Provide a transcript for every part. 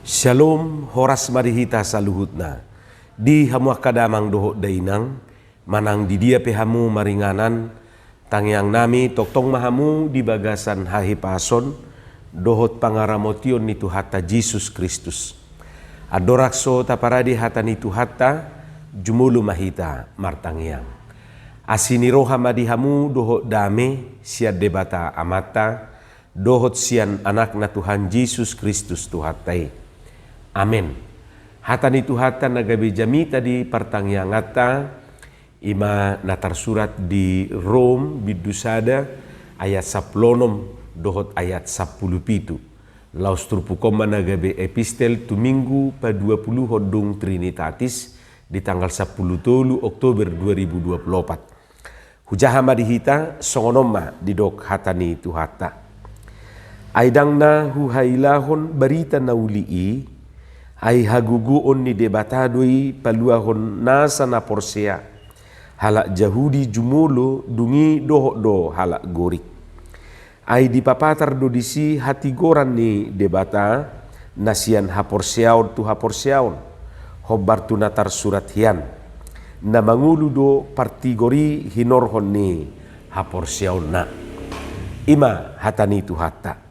Shalom horas marihita saluhutna. Di hamu akadamang doho dainang, manang di dia pehamu maringanan, tangyang nami toktong mahamu di bagasan hahi pason, dohot pangaramotion nitu hatta Jesus Kristus. Adorakso taparadi hata nitu hatta, jumulu mahita martangyang. Asini roha madihamu dohot dame, siad debata amata, dohot sian anak na Tuhan Jesus Kristus tuhatai. Amin. Hata ni Tuhata nagabi jami tadi pertangyangata ima natar surat di Rom bidusada ayat 10 dohot ayat 10 laus turpukoma nagabi epistel tu minggu pa 20 hodung Trinitatis di tanggal 10 Oktober 2024. Hujahama dihita songonoma didok hata ni Tuhata. Aidang na huhailahon barita naulii ay haguguon ni debatadoi paluahon nasa na porsea halak Jahudi jumulo dungi doho do halak gorik ay dipapatar do disi hati goran ni debata nasian haporseaon tu haporseaon hobar tu natar surat hian na mangulu do partigori hinorhon ni haporseaon na ima hatani tu hatta.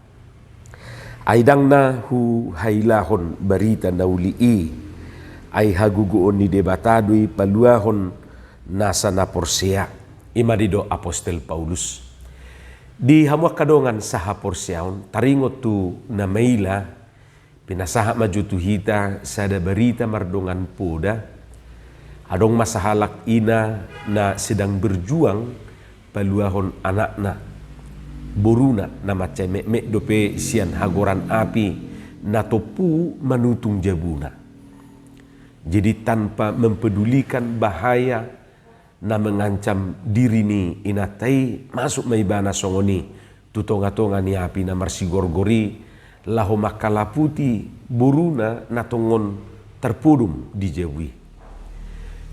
Aidang na hu hailahon barita naulii ay haguguon ni debatadoi paluahon nasa na porsea imadido Apostel Paulus di hamuak kadongan saha porseaon taringot tu na maila pinasaha majutu hita sada barita mardongan poda adong masahalak ina na sedang berjuang paluahon anakna boruna na macam mek dope sian hagoran api na topu manutung jabuna. Jadi tanpa mempedulikan bahaya na mengancam diri ni inatai masuk maibana songoni tutonga-tonga ni api na marsigorgori laho makalaputi boruna na tongon terpudum di jawi.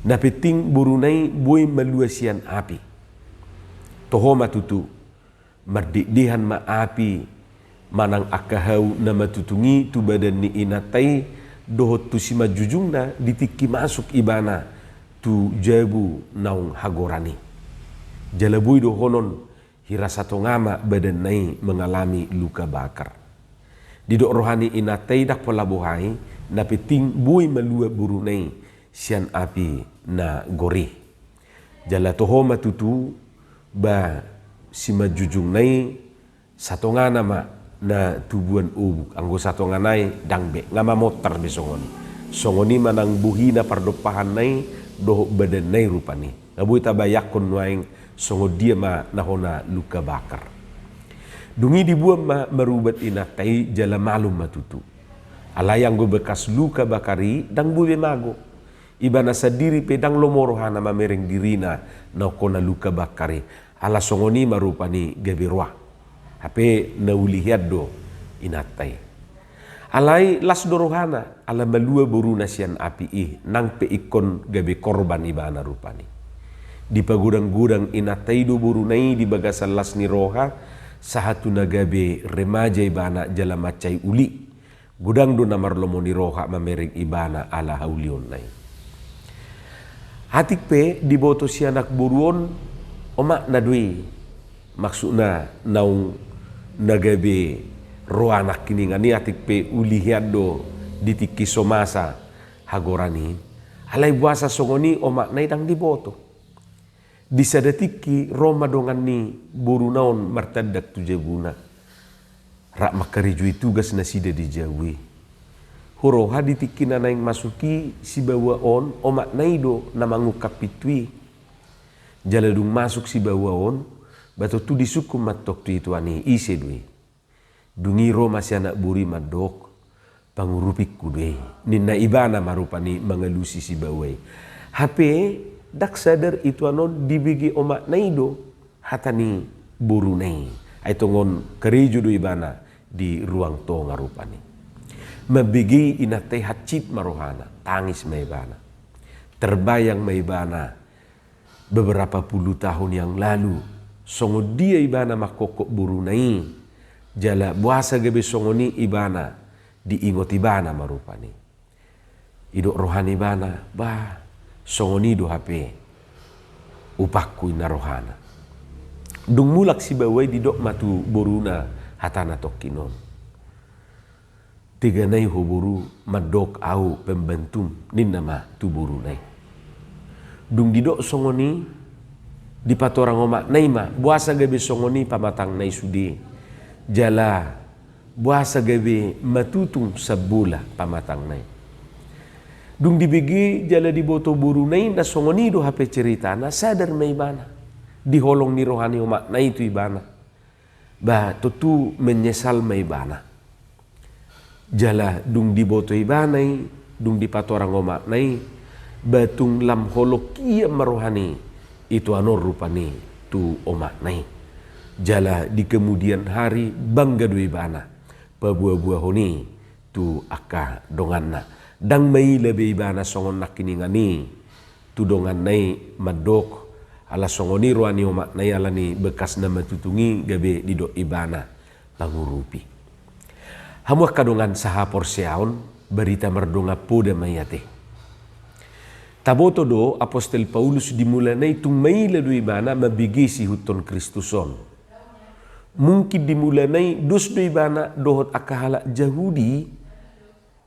Na peting borunai boy maluasian api. Toho matutu mardikdihan ma api manang akahau na matutungi tu badan ni inatai dohot tu sima jujungna ditiki masuk ibana tu jabu naung hagorani jalabui dohonon hirasato ngama badan nai mengalami luka bakar didok rohani inatai dak polabohai na peting bui malua burunai sian api na goreh jala toho matutu ba sima jujung nai satu ngana ma na tubuan ubuk anggo satu nganai dangbe ngama motor besongoni songoni manang buhina pardopahan nai doh badan nai rupani ngabui tabayakon waing songo dia ma nahona luka bakar dungi dibuam ma merubat inatai jala malum matutu alayang go bekas luka bakari dang bube mago ibana sadiri pedang lomorohana mamereng dirina na kona luka bakari ala songoni marupani gabirwa hape naulihiad do inatai alai las dorohana ala malua boru nasian api nang pe ikon gabe korban ibana rupani di pagudang-gudang inatai do boru nai di bagasan las ni roha sahatu nagabe remaja ibana jala macai uli gudang do namar lomo ni roha mamereng ibana ala haulion nai hatik pe di boto si anak boruon omak nadui maksudna naung nagabe roanak kini ngani atik pe ulihiado ditiki somasa hagorani alai buasa songoni omak naidang diboto disadatiki roma dongan ni borunaon martadak tu jabuna rak makarijui tugas nasida dijawi horoha ditiki nanaing masuki si bawa on omak naido namangu kapitui jaladung masuk si bawaon bato tu disukum matok tu itu ani ise dui dungi ro masih anak buri madok pangurupik kudei ninna ibana marupani mengelusi si bawai hape dak sadar itu anon dibigi omak naido hatani buru nai aitongon kereju do ibana di ruang to ngarupani mabigi inate hacit marohana tangis maibana terbayang maibana beberapa puluh tahun yang lalu songo dia ibana makokok burunai jala buasa gabe songoni ibana diingoti bana marupani. Idok rohani bana, songoni do hape upakku ina rohana. Dung mulak si bawai didok matu boruna hatana tokinon. Tiga nai huburu madok au pembantum ninama tu buru nai. Dung didok songoni di patorang omak nai ma buasa gabe songoni pamatang nai sudi jala buasa gabe matutung sabula pamatang nai. Dung dibegi jala di boto buru nai na songoni do hape cerita na sadar mai bana di holong ni rohani omak nai tu ibana tutu menyesal mai bana jala dung di boto ibanai dung di patorang omak nai batung lam holok kia marohani itu anor rupani tu omak nai jala di kemudian hari bangga dui bana pabuah-buah honi tu akka donganna dang mai lebe ibana songon nakini ngani tu dongan nai madok ala songoni roani omak nai ala ni bekas nama tutungi gabe didok ibana pangurupi hamuak kadongan saha porseaon berita merdonga poda mayate. Taboto do Apostel Paulus dimulanai tung maila do ibana mabigi si huton Kristuson. Mungkin dimulanai dos do ibana dohot akahala Yahudi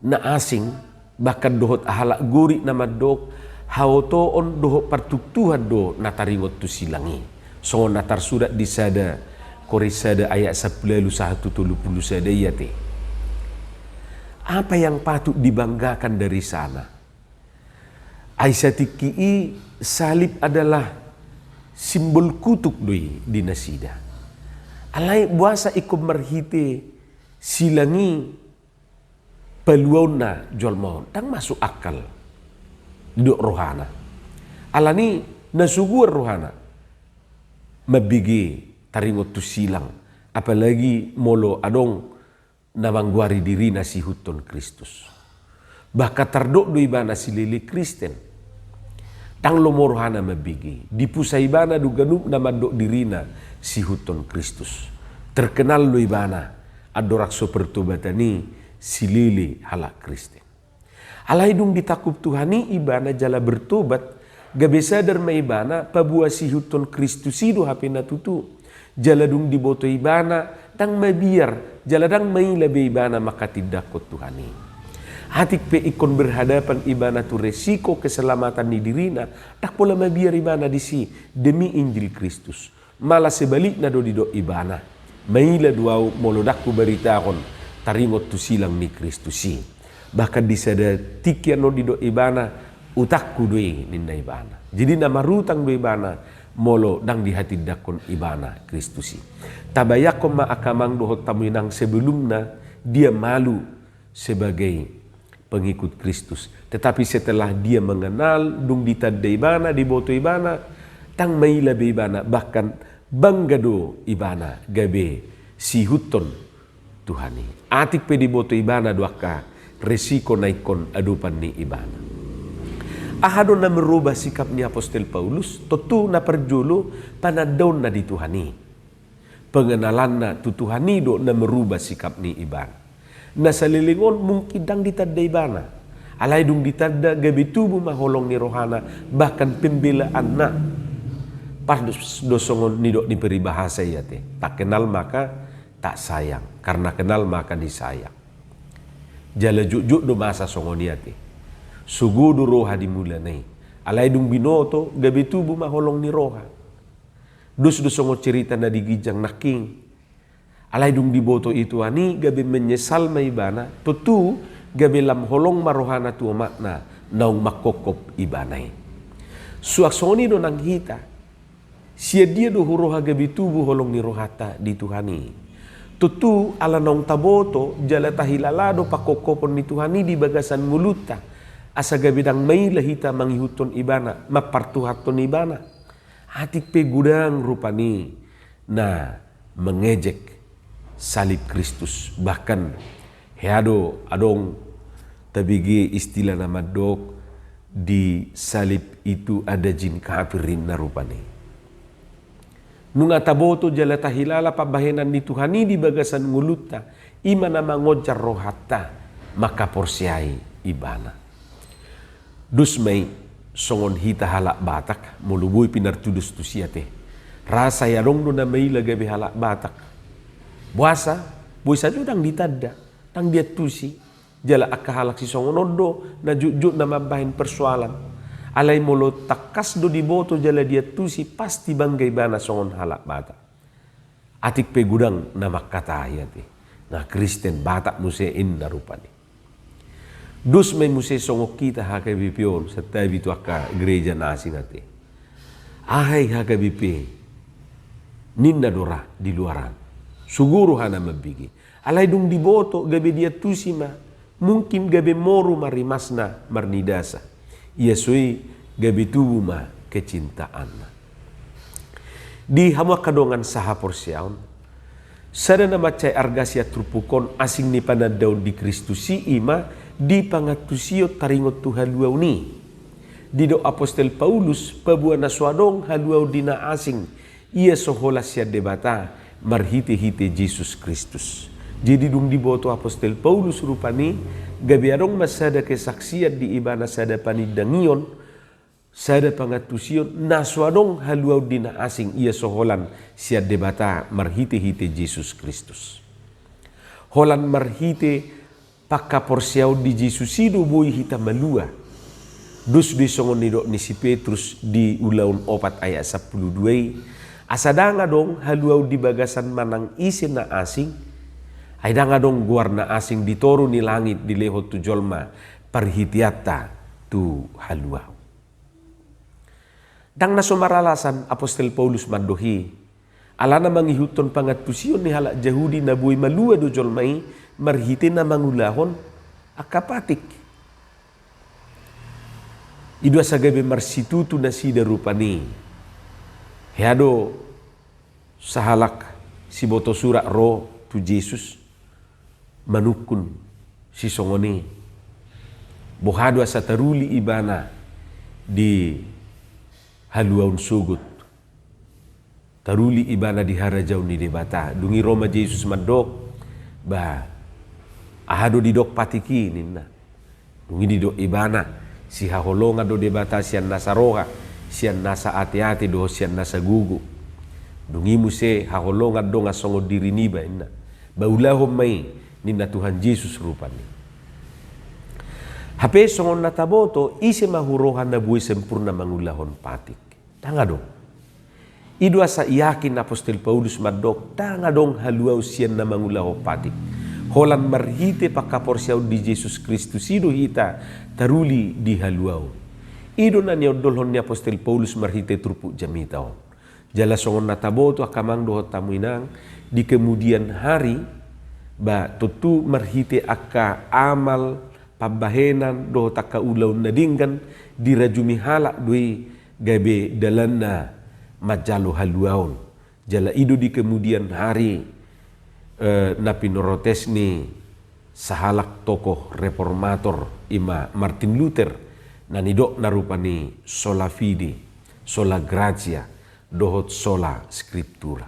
na asing bahkan dohot ahala guri na madok haotoon dohot partuktuhan do nataringot tu silangi. So natar surat di sada korisada ayat 11:1-30 sada yate. Apa yang patut dibanggakan dari sana? Aisyatiki'i salib adalah simbol kutuk doi di nasida. Alai buasa ikum merhite silangi peluauna jolmon tang masuk akal duduk rohana. Alani nasugur rohana mabigi taringot tu silang apalagi molo adong namangguari diri nasi huton Kristus. Bahkan terdok do ibana silili Kristen. Tang lomorohana mabigi. Di pusai ibana do ganuk nama dok dirina si huton Kristus. Terkenal do ibana adorak so pertobatani silili halak Kristen. Alaidung ditakup Tuhani ibana jala bertobat gabe sadar ma ibana pabua si huton Kristus ido hapena tutu. Jaladung diboto ibana tang mabiar jaladang mai lebih ibana maka tidak kot Tuhani. Hatik pe ikon berhadapan ibana tu resiko keselamatan di dirina tak pola mabiar ibana di si demi Injil Kristus. Malah sebaliknya do didok ibana. Maila duau molodakku beritaon taringot tu silang ni Kristusi. Bahkan di sada tikian no didok ibana utakku doi ninda ibana. Jadi nama rutang do ibana molo dang di hati dakon ibana Kristusi. Tabayakom ma akamang dohot tamuinang sebelumnya dia malu sebagai pengikut Kristus. Tetapi setelah dia mengenal dung ditadda ibana diboto ibana tang maila be ibana bahkan banggado ibana gabe si huton Tuhani. Atik pe diboto ibana doaka resiko naikon adupan ni ibana. Ahado na merubah sikap ni Apostel Paulus, tentu na perjolo panadaon na di Tuhani. Pengenalan na tu Tuhani do na merubah sikap ni iban. Na salilingon mungkin dang ditadda ibana. Alay dung ditadda gabi tubuh maholong ni rohana bahkan pembelaan na. Pas dosongon ni dok ni peribahasa yate. Tak kenal maka tak sayang, karena kenal maka disayang. Jala juk do masa songon yate. Sugudu roha dimulanai. Alai dung binoto gabi tubuh maholong ni roha. Dus songo cerita na digijang naking. Alai dung diboto itu ani gabi menyesal maibana. Tutu gabi lam holong marohana tu makna naung makokop ibanai. Suaksoni do nang hita. Sia dia do roha gabi tubuh holong ni rohata di Tuhani. Tutu ala naung taboto jala tahilalado pakokopon ni Tuhani di bagasan muluta. Asa gabidang may lahita manghihuton ibana, mapartuhaton ibana. Atik pe gudang rupani na mengejek salib Kristus. Bahkan heado adong tabigi istilah nama dok di salib itu ada jin kafirin na rupani. Nunga taboto jalata hilala pabahenan ni Tuhani di bagasan nguluta ima nama ngojar rohata maka porsiai ibana. Dus may songon hita halak batak mulubui pinartudus tu siate. Rasa yarong no na may lagabi halak batak. Buasa, buisa judang ditadda, tang dia tusi. Jala akahalak si songon ondo na jujut na mabahin persoalan. Alay molo takas do diboto jala dia tusi pasti banggay bana songon halak batak. Atik pegudang na makatayat na Kristen batak musein na rupani. Dus may muse songok kita hakabipion sa tabi tu aka gereja nasi nate. Ahai hakabipi ninna dora di luaran. Suguro hana mabigi. Alay dung diboto gabe dia tusima. Mungkin gabe moru marimasna marnidasa. Ia sui gabe tubuh ma kecintaan. Di hamwa kadongan saha porsiaon. Sada na macay argasya trupukon asing ni panadaw di Kristus si ima di pangatusio taringot tu haluaw ni. Dido Apostel Paulus pabuan na swadong haluaw di na asing ia soholas siya debata marhite-hite Jesus Kristus. Jadi dung diboto Apostel Paulus rupani gabiarong masada kesaksian di ibana sada panidangion sada pangatusio na swadong haluaw di na asing ia soholan siya debata marhite-hite Jesus Kristus. Holan marhite paka porsiaw di Jesusido boy hita malua. Dus di songon nido ni si Petrus di ulaun 4 ayat 12. Asadanga dong haluaw di bagasan manang isin na asing. Ay danga dong guar na asing ditoro ni langit di lehot tu jolma parhitiata tu haluaw. Dang nasumaralasan Apostel Paulus mandohi. Alana mangihuton pangatusion ni halak Jahudi na buhay malua do jolmai marhite na mangulahon akapatik. Idua sa gabi marsitutu na sida rupani. Heado sahalak si boto surak ro tu Jesus manukun si songoni. Bohado sa taruli ibana di haluaun sugut. Taruli ibana di harajaw ni debata. Dungi Roma Jesus mandok ba ahado di dok patiki ninna. Dungi di dok ibana si haholonga do debata sian nasa roha, sian nasa ati-ati do sian nasa gugu. Dungi muse haholonga do ngasongo diri niba inna. Baulahom may ninna Tuhan Yesus rupani. Hape songon nataboto isi mahurohan na buhay sempurna mangulahon patik. Tanga dong. Idua sa yakin Apostel Paulus madok tanga dong haluaw sian na mangulaho patik. Holan marhite pakaporsiaw di Jesus Kristus ido hita taruli di haluaw. Ido na niya dolhon ni Apostel Paulus marhite trupu jamitaw. Jala songon nataboto akamang dohot tamuinang di kemudian hari ba tutu marhite akka amal pabahenan dohot akka ulaw nadinggan dirajumi halak dui gabe dalanna majalo haluaon. Jala ido di kemudian hari napinorotes ni sahalak tokoh reformator ima Martin Luther nanidok narupani sola fide, sola gratia, dohot sola scriptura.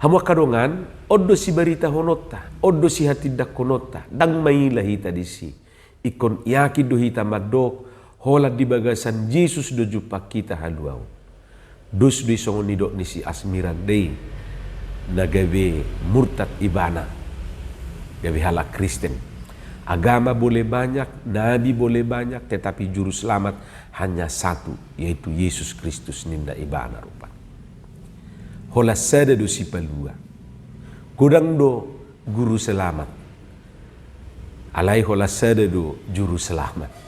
Hamwa kadongan oddo si barita honota, oddo si hatidak honota, dang maila hita disi. Ikon yakin do hita madok hola di bagasan Jesus do jupa kita haluaw. Dus di songon nidok ni si asmiran day nagabe murtad ibana. Gabe halak Kristen. Agama boleh banyak, nabi boleh banyak, tetapi juru selamat hanya satu, yaitu Yesus Kristus ninda ibana rupa. Hola sada do si palua. Kudang do guru selamat. Alai hola sada do juru selamat.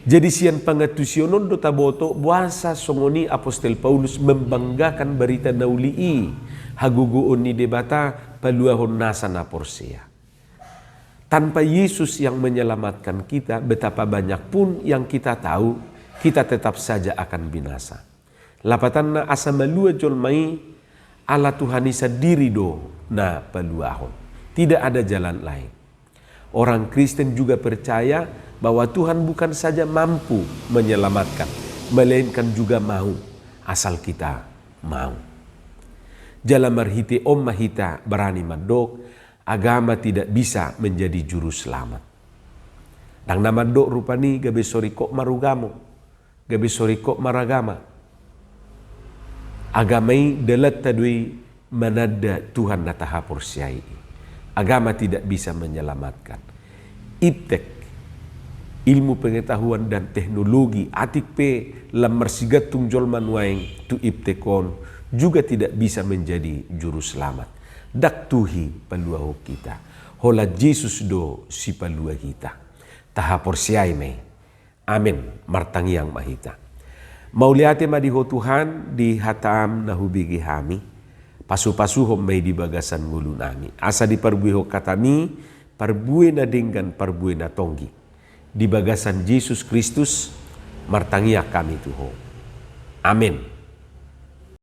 Jadi sian pangatusionon do taboto buasa songoni Apostel Paulus membanggakan berita naulii haguguon ni debata paluahon nasa na porsia. Tanpa Yesus yang menyelamatkan kita, betapa banyak pun yang kita tahu, kita tetap saja akan binasa. Lapatan na asa malua jolmai ala Tuhanisa diri do na paluahon. Tidak ada jalan lain. Orang Kristen juga percaya bahwa Tuhan bukan saja mampu menyelamatkan, melainkan juga mau, asal kita mau. Jala marhite om mahita berani mandok, agama tidak bisa menjadi juru selamat. Dang naman do rupani gabe sori kok marugamo, gabe sori kok maragama. Agamai dalat tadui manada Tuhan natahapor siyai. Agama tidak bisa menyelamatkan. Iptek, ilmu pengetahuan dan teknologi atik pe lamar sigatung jol manuaing tu iptekon juga tidak bisa menjadi juru selamat. Dak tuhi paluaho kita. Hola Jesus do si palua kita. Tahapor siyai me. Amin. Martangiang mahita. Mauliate madiho Tuhan di hataam nahubigi hami. Pasu-pasuho may di bagasan ngulu nami. Asa di parbuiho katami, parbuin na dinggan parbuin na tonggi. Di bagasan Jesus Kristus, martangiak kami tuho. Amin.